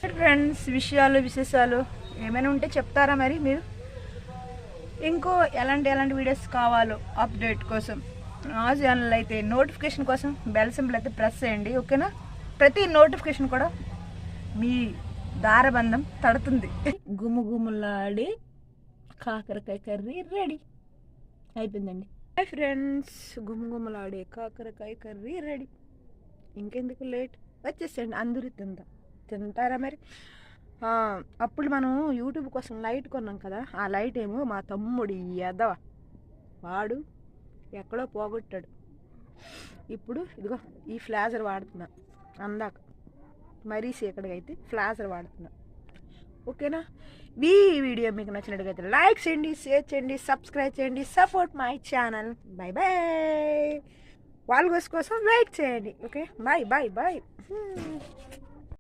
Friends, విశేషాలు ఏమైనా ఉంటే చెప్తారా మరి మీరు? ఇంకో ఎలాంటి వీడియోస్ కావాలో అప్డేట్ కోసం నా ఛానల్ అయితే నోటిఫికేషన్ కోసం బెల్ సింబల్ అయితే ప్రెస్ చేయండి, ఓకేనా? ప్రతి నోటిఫికేషన్ కూడా మీ దారబంధం తడుతుంది. గుమ్ములాడి కాకరకాయ కర్రీ రెడీ అయిపోయిందండి. హాయ్ ఫ్రెండ్స్, గుమ్ములాడే కాకరకాయ కర్రీ రెడీ. ఇంకెందుకు లేట్, వచ్చేసండి. అందరూ తింటారా మరి? అప్పుడు మనం యూట్యూబ్ కోసం లైట్ కొన్నాం కదా, ఆ లైట్ ఏమో మా తమ్ముడు ఎదవ వాడు ఎక్కడో పోగొట్టాడు. ఇప్పుడు ఇదిగో ఈ ఫ్లాజర్ వాడుతున్నా. అందాక మరీ చీకటికైతే ఫ్లాజర్ వాడుతున్నా, ఓకేనా? ఈ వీడియో మీకు నచ్చినట్టుగైతే లైక్ చేయండి, షేర్ చేయండి, సబ్స్క్రైబ్ చేయండి, support my channel. Bye bye. వాళ్ళ కోసం వెయిట్ చేయండి, ఓకే? Bye bye bye.